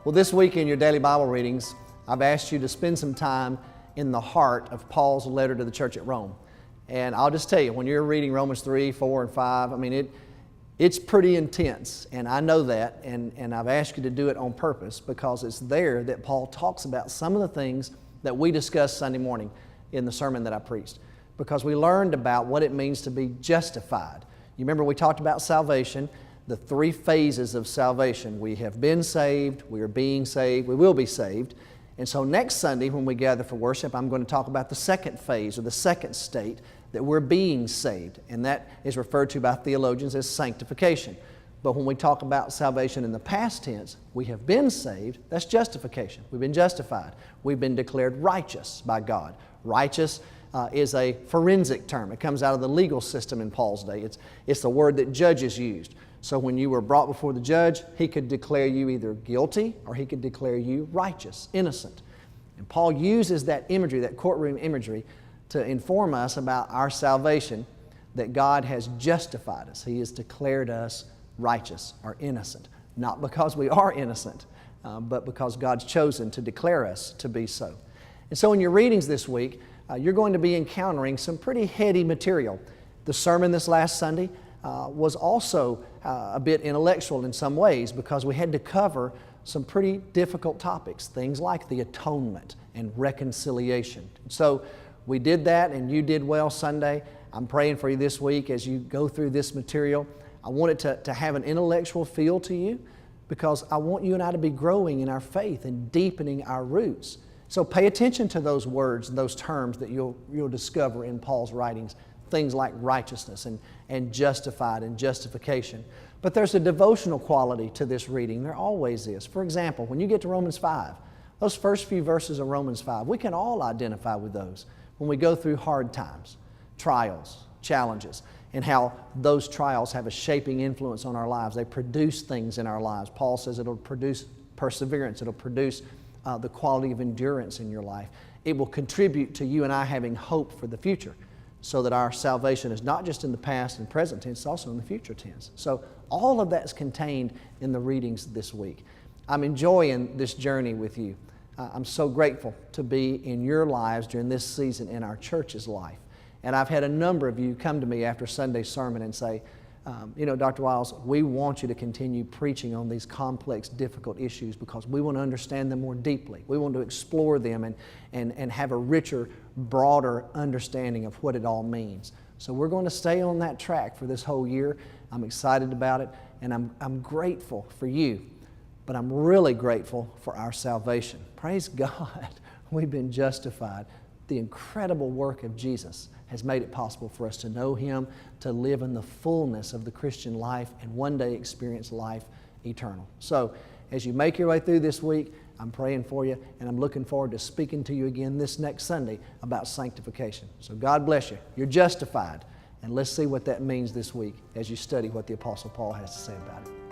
Well, this week in your daily Bible readings, I've asked you to spend some time in the heart of Paul's letter to the church at Rome. And I'll just tell you, when you're reading Romans 3, 4, and 5, it's pretty intense, and I know that, and I've asked you to do it on purpose because it's there that Paul talks about some of the things that we discussed Sunday morning in the sermon that I preached, because we learned about what it means to be justified. You remember we talked about salvation, the three phases of salvation. We have been saved, we are being saved, we will be saved. And so next Sunday when we gather for worship, I'm going to talk about the second phase or the second state, that we're being saved, and that is referred to by theologians as sanctification. But when we talk about salvation in the past tense, we have been saved, that's justification. We've been justified. We've been declared righteous by God. Righteous is a forensic term. It comes out of the legal system in Paul's day. It's the word that judges used. So when you were brought before the judge, he could declare you either guilty or he could declare you righteous, innocent. And Paul uses that imagery, that courtroom imagery, to inform us about our salvation, that God has justified us. He has declared us righteous or innocent. Not because we are innocent, but because God's chosen to declare us to be so. And so in your readings this week, you're going to be encountering some pretty heady material. The sermon this last Sunday was also a bit intellectual in some ways because we had to cover some pretty difficult topics, things like the atonement and reconciliation. So we did that, and you did well Sunday. I'm praying for you this week as you go through this material. I want it to have an intellectual feel to you because I want you and I to be growing in our faith and deepening our roots. So pay attention to those words and those terms that you'll discover in Paul's writings, things like righteousness and justified and justification. But there's a devotional quality to this reading. There always is. For example, when you get to Romans 5, those first few verses of Romans 5, we can all identify with those when we go through hard times, trials, challenges, and how those trials have a shaping influence on our lives. They produce things in our lives. Paul says it'll produce perseverance. It'll produce the quality of endurance in your life. It will contribute to you and I having hope for the future so that our salvation is not just in the past and present tense, it's also in the future tense. So all of that's contained in the readings this week. I'm enjoying this journey with you. I'm so grateful to be in your lives during this season in our church's life. And I've had a number of you come to me after Sunday's sermon and say, Dr. Wiles, we want you to continue preaching on these complex, difficult issues because we want to understand them more deeply. We want to explore them and have a richer, broader understanding of what it all means. So we're going to stay on that track for this whole year. I'm excited about it, and I'm grateful for you. But I'm really grateful for our salvation. Praise God, we've been justified. The incredible work of Jesus has made it possible for us to know Him, to live in the fullness of the Christian life, and one day experience life eternal. So as you make your way through this week, I'm praying for you, and I'm looking forward to speaking to you again this next Sunday about sanctification. So God bless you. You're justified. And let's see what that means this week as you study what the Apostle Paul has to say about it.